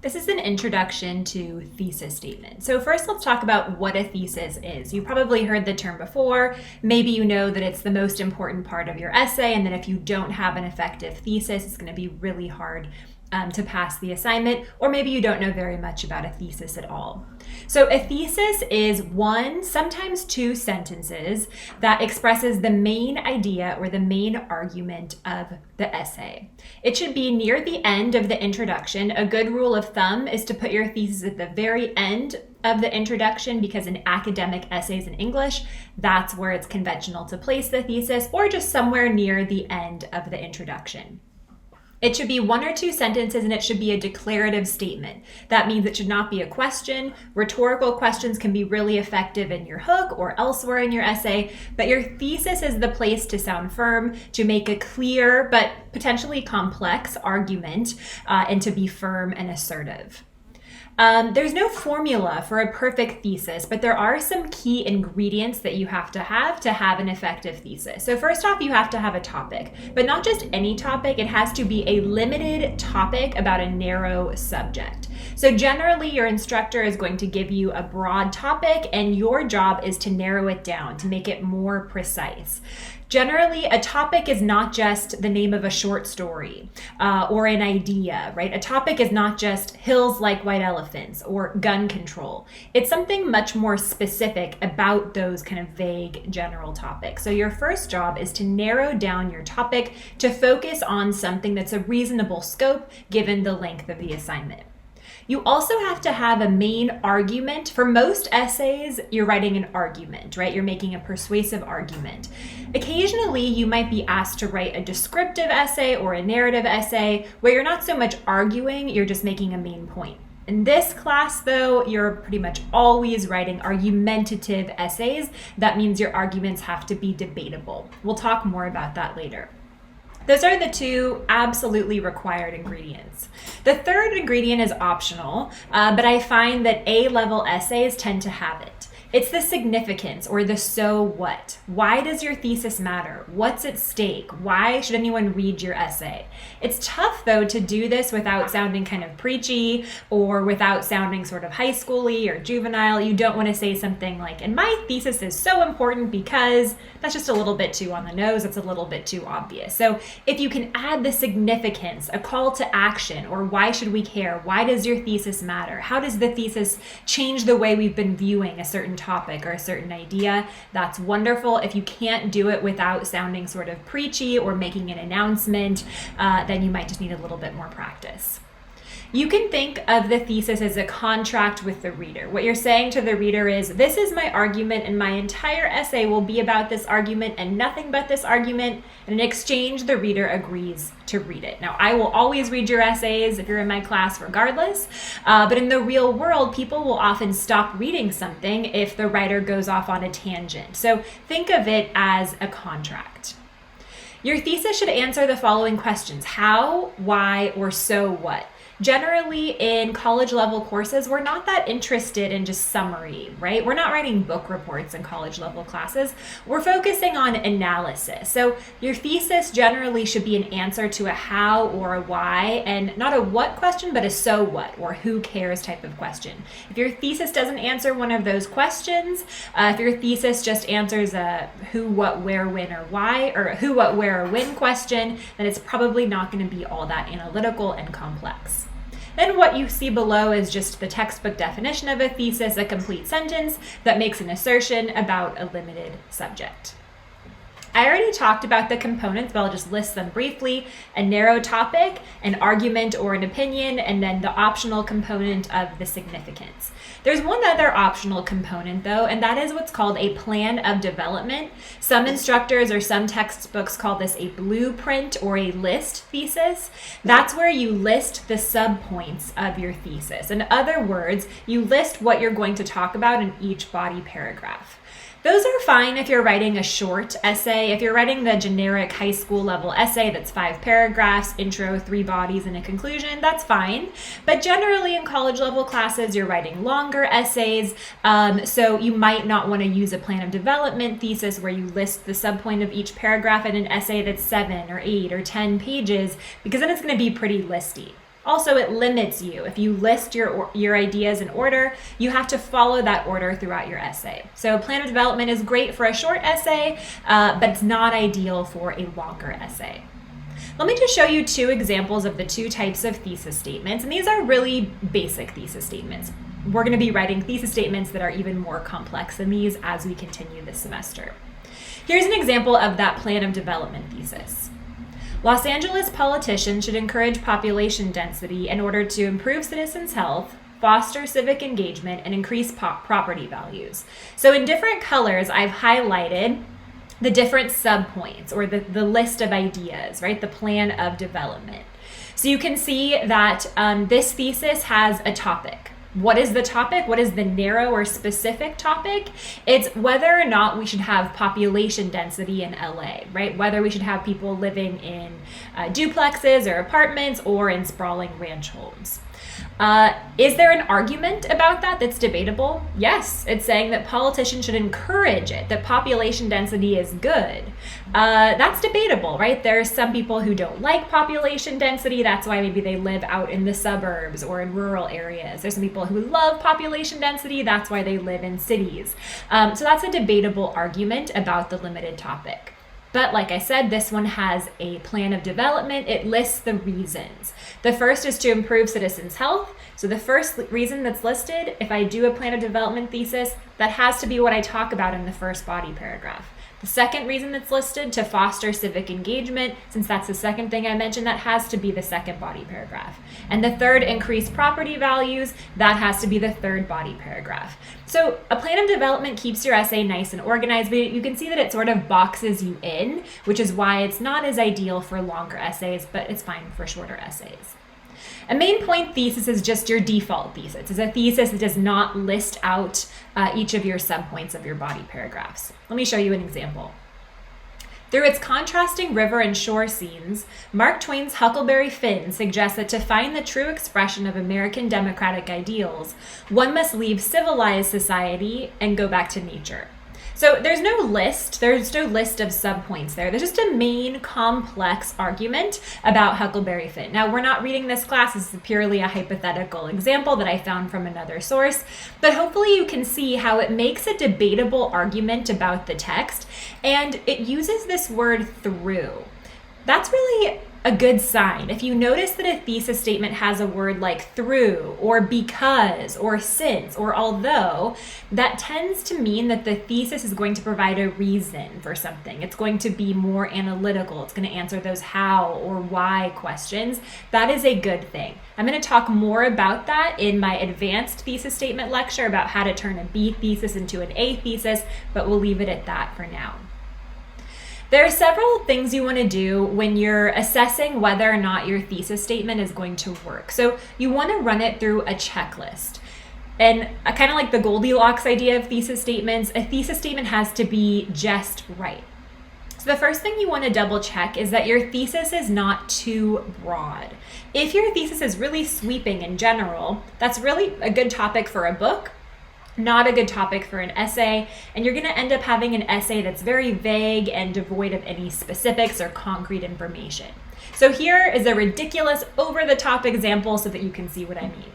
This is an introduction to thesis statement. So first let's talk about what a thesis is. You've probably heard the term before. Maybe you know that it's the most important part of your essay, and that if you don't have an effective thesis, it's going to be really hard to pass the assignment, or maybe you don't know very much about a thesis at all. So a thesis is one, sometimes two sentences that expresses the main idea or the main argument of the essay. It should be near the end of the introduction. A good rule of thumb is to put your thesis at the very end of the introduction, because in academic essays in English, that's where it's conventional to place the thesis, or just somewhere near the end of the introduction. It should be one or two sentences, and it should be a declarative statement. That means it should not be a question. Rhetorical questions can be really effective in your hook or elsewhere in your essay, but your thesis is the place to sound firm, to make a clear but potentially complex argument, and to be firm and assertive. There's no formula for a perfect thesis, but there are some key ingredients that you have to have an effective thesis. So first off, you have to have a topic, but not just any topic. It has to be a limited topic about a narrow subject. So generally, your instructor is going to give you a broad topic, and your job is to narrow it down, to make it more precise. Generally, a topic is not just the name of a short story or an idea, right? A topic is not just hills like white elephants or gun control. It's something much more specific about those kind of vague general topics. So your first job is to narrow down your topic to focus on something that's a reasonable scope given the length of the assignment. You also have to have a main argument. For most essays, you're writing an argument, right? You're making a persuasive argument. Occasionally, you might be asked to write a descriptive essay or a narrative essay where you're not so much arguing, you're just making a main point. In this class, though, you're pretty much always writing argumentative essays. That means your arguments have to be debatable. We'll talk more about that later. Those are the two absolutely required ingredients. The third ingredient is optional, but I find that A-level essays tend to have it. It's the significance, or the so what. Why does your thesis matter? What's at stake? Why should anyone read your essay? It's tough, though, to do this without sounding kind of preachy or without sounding sort of high schooly or juvenile. You don't want to say something like, and my thesis is so important because that's just a little bit too on the nose. It's a little bit too obvious. So if you can add the significance, a call to action, or why should we care? Why does your thesis matter? How does the thesis change the way we've been viewing a certain topic or a certain idea? That's wonderful. If you can't do it without sounding sort of preachy or making an announcement, then you might just need a little bit more practice. You can think of the thesis as a contract with the reader. What you're saying to the reader is, this is my argument, and my entire essay will be about this argument and nothing but this argument. And in exchange, the reader agrees to read it. Now, I will always read your essays if you're in my class regardless, but in the real world, people will often stop reading something if the writer goes off on a tangent. So think of it as a contract. Your thesis should answer the following questions: how, why, or so what. Generally, in college level courses, we're not that interested in just summary, right? We're not writing book reports in college level classes. We're focusing on analysis. So your thesis generally should be an answer to a how or a why, and not a what question, but a so what or who cares type of question. If your thesis doesn't answer one of those questions, if your thesis just answers a who, what, where, when, or why, or a who, what, where, or when question, then it's probably not going to be all that analytical and complex. Then what you see below is just the textbook definition of a thesis, a complete sentence that makes an assertion about a limited subject. I already talked about the components, but I'll just list them briefly: a narrow topic, an argument or an opinion, and then the optional component of the significance. There's one other optional component, though, and that is what's called a plan of development. Some instructors or some textbooks call this a blueprint or a list thesis. That's where you list the subpoints of your thesis. In other words, you list what you're going to talk about in each body paragraph. Those are fine if you're writing a short essay. If you're writing the generic high school level essay that's 5 paragraphs, intro, 3 bodies, and a conclusion, that's fine. But generally in college level classes, you're writing longer essays, so you might not want to use a plan of development thesis where you list the subpoint of each paragraph in an essay that's 7 or 8 or 10 pages, because then it's going to be pretty listy. Also, it limits you. If you list your ideas in order, you have to follow that order throughout your essay. So plan of development is great for a short essay, but it's not ideal for a longer essay. Let me just show you two examples of the two types of thesis statements, and these are really basic thesis statements. We're going to be writing thesis statements that are even more complex than these as we continue this semester. Here's an example of that plan of development thesis. Los Angeles politicians should encourage population density in order to improve citizens' health, foster civic engagement, and increase property values. So in different colors, I've highlighted the different subpoints or the list of ideas, right? The plan of development. So you can see that this thesis has a topic. What is the topic? What is the narrow or specific topic? It's whether or not we should have population density in LA, right? Whether we should have people living in duplexes or apartments or in sprawling ranch homes. Is there an argument about that that's debatable? Yes, it's saying that politicians should encourage it, that population density is good. That's debatable, right? There are some people who don't like population density. That's why maybe they live out in the suburbs or in rural areas. There's some people who love population density. That's why they live in cities. So that's a debatable argument about the limited topic. But like I said, this one has a plan of development. It lists the reasons. The first is to improve citizens' health. So the first reason that's listed, if I do a plan of development thesis, that has to be what I talk about in the first body paragraph. The second reason that's listed, to foster civic engagement, since that's the second thing I mentioned, that has to be the second body paragraph. And the third, increase property values, that has to be the third body paragraph. So a plan of development keeps your essay nice and organized, but you can see that it sort of boxes you in, which is why it's not as ideal for longer essays, but it's fine for shorter essays. A main point thesis is just your default thesis. It's a thesis that does not list out each of your subpoints of your body paragraphs. Let me show you an example. Through its contrasting river and shore scenes, Mark Twain's Huckleberry Finn suggests that to find the true expression of American democratic ideals, one must leave civilized society and go back to nature. So there's no list of subpoints there. There's just a main complex argument about Huckleberry Finn. Now, we're not reading this class. This is purely a hypothetical example that I found from another source, but hopefully you can see how it makes a debatable argument about the text, and it uses this word through. That's really a good sign. If you notice that a thesis statement has a word like through or because or since or although, that tends to mean that the thesis is going to provide a reason for something. It's going to be more analytical. It's going to answer those how or why questions. That is a good thing. I'm going to talk more about that in my advanced thesis statement lecture about how to turn a B thesis into an A thesis, but we'll leave it at that for now. There are several things you want to do when you're assessing whether or not your thesis statement is going to work. So you want to run it through a checklist. And kind of like the Goldilocks idea of thesis statements, a thesis statement has to be just right. So the first thing you want to double check is that your thesis is not too broad. If your thesis is really sweeping in general, that's really a good topic for a book, not a good topic for an essay, and you're going to end up having an essay that's very vague and devoid of any specifics or concrete information. So here is a ridiculous, over-the-top example so that you can see what I mean.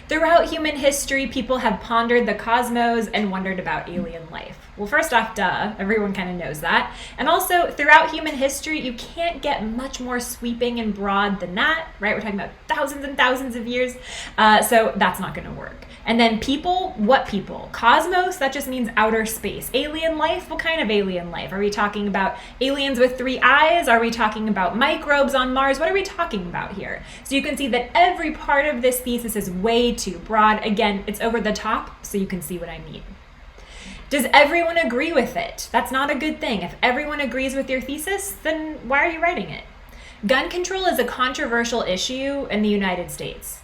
Throughout human history, people have pondered the cosmos and wondered about alien life. Well, first off, duh, everyone kind of knows that. And also, throughout human history, you can't get much more sweeping and broad than that, right? We're talking about thousands and thousands of years, so that's not going to work. And then people, what people? Cosmos, that just means outer space. Alien life, what kind of alien life? Are we talking about aliens with 3 eyes? Are we talking about microbes on Mars? What are we talking about here? So you can see that every part of this thesis is way too broad. Again, it's over the top, so you can see what I mean. Does everyone agree with it? That's not a good thing. If everyone agrees with your thesis, then why are you writing it? Gun control is a controversial issue in the United States.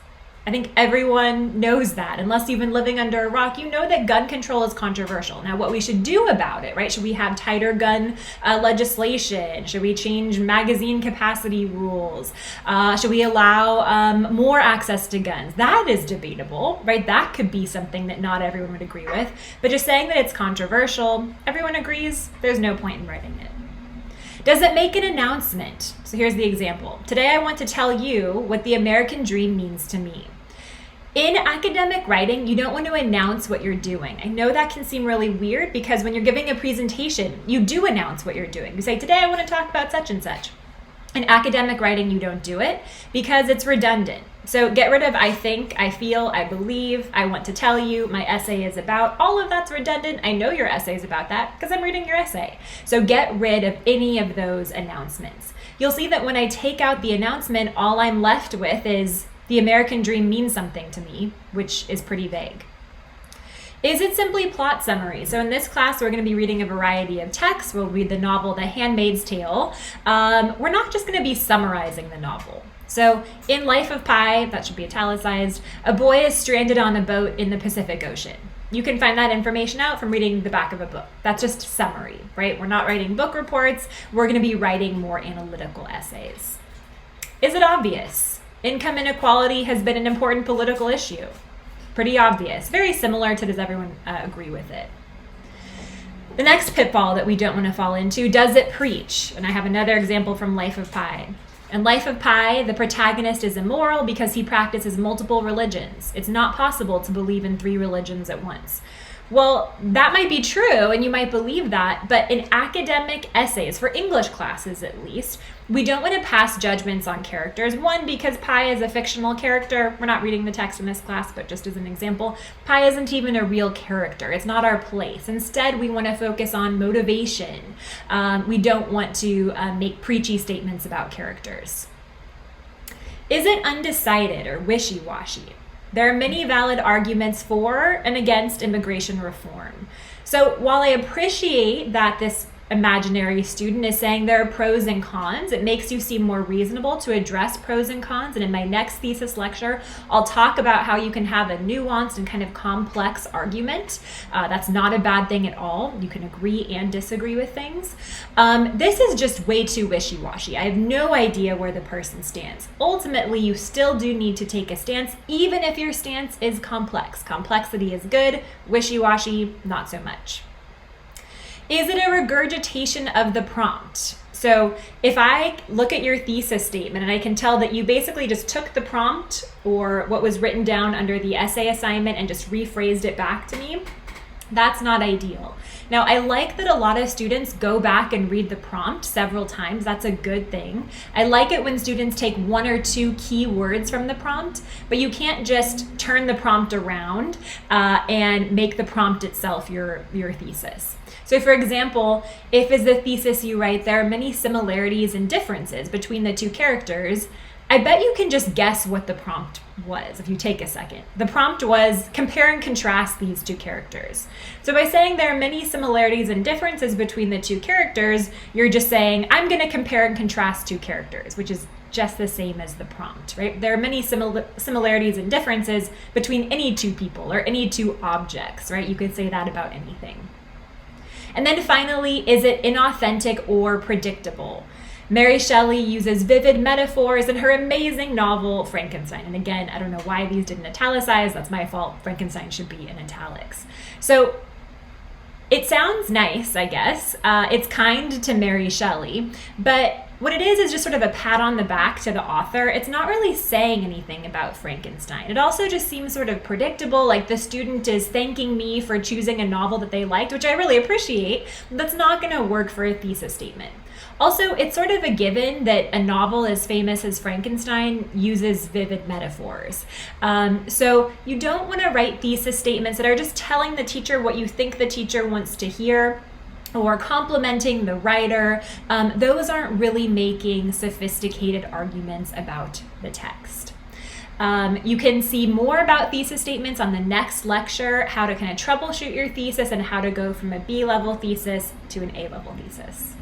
I think everyone knows that. Unless you've been living under a rock, you know that gun control is controversial. Now, what we should do about it, right? Should we have tighter gun legislation? Should we change magazine capacity rules? Should we allow more access to guns? That is debatable, right? That could be something that not everyone would agree with. But just saying that it's controversial, everyone agrees, there's no point in writing it. Does it make an announcement? So here's the example. Today I want to tell you what the American dream means to me. In academic writing, you don't want to announce what you're doing. I know that can seem really weird because when you're giving a presentation, you do announce what you're doing. You say, today I want to talk about such and such. In academic writing, you don't do it because it's redundant. So get rid of I think, I feel, I believe, I want to tell you, my essay is about. All of that's redundant. I know your essay is about that because I'm reading your essay. So get rid of any of those announcements. You'll see that when I take out the announcement, all I'm left with is the American dream means something to me, which is pretty vague. Is it simply plot summary? So in this class, we're going to be reading a variety of texts. We'll read the novel The Handmaid's Tale. We're not just going to be summarizing the novel. So in Life of Pi, that should be italicized, a boy is stranded on a boat in the Pacific Ocean. You can find that information out from reading the back of a book. That's just summary, right? We're not writing book reports. We're going to be writing more analytical essays. Is it obvious? Income inequality has been an important political issue. Pretty obvious. Very similar to does everyone agree with it? The next pitfall that we don't want to fall into, does it preach? And I have another example from Life of Pi. In Life of Pi, the protagonist is immoral because he practices multiple religions. It's not possible to believe in 3 religions at once. Well, that might be true, and you might believe that, but in academic essays, for English classes at least, we don't want to pass judgments on characters. One, because Pi is a fictional character. We're not reading the text in this class, but just as an example, Pi isn't even a real character. It's not our place. Instead, we want to focus on motivation. We don't want to make preachy statements about characters. Is it undecided or wishy-washy? There are many valid arguments for and against immigration reform. So while I appreciate that this imaginary student is saying there are pros and cons, it makes you seem more reasonable to address pros and cons. And in my next thesis lecture, I'll talk about how you can have a nuanced and kind of complex argument. That's not a bad thing at all. You can agree and disagree with things. This is just way too wishy-washy. I have no idea where the person stands. Ultimately, you still do need to take a stance, even if your stance is complex. Complexity is good, wishy-washy, not so much. Is it a regurgitation of the prompt? So if I look at your thesis statement and I can tell that you basically just took the prompt or what was written down under the essay assignment and just rephrased it back to me, that's not ideal. Now, I like that a lot of students go back and read the prompt several times. That's a good thing. I like it when students take 1 or 2 key words from the prompt, but you can't just turn the prompt around and make the prompt itself your thesis. So for example, if as a thesis you write, there are many similarities and differences between the 2 characters, I bet you can just guess what the prompt was if you take a second. The prompt was compare and contrast these 2 characters. So by saying there are many similarities and differences between the 2 characters, you're just saying, I'm going to compare and contrast 2 characters, which is just the same as the prompt, right? There are many similarities and differences between any 2 people or any 2 objects, right? You could say that about anything. And then finally, is it inauthentic or predictable? Mary Shelley uses vivid metaphors in her amazing novel, Frankenstein. And again, I don't know why these didn't italicize. That's my fault. Frankenstein should be in italics. So it sounds nice, I guess. It's kind to Mary Shelley, but what it is just sort of a pat on the back to the author. It's not really saying anything about Frankenstein. It also just seems sort of predictable, like the student is thanking me for choosing a novel that they liked, which I really appreciate, but that's not going to work for a thesis statement. Also, it's sort of a given that a novel as famous as Frankenstein uses vivid metaphors. So you don't want to write thesis statements that are just telling the teacher what you think the teacher wants to hear or complimenting the writer. Those aren't really making sophisticated arguments about the text. You can see more about thesis statements on the next lecture, how to kind of troubleshoot your thesis and how to go from a B-level thesis to an A-level thesis.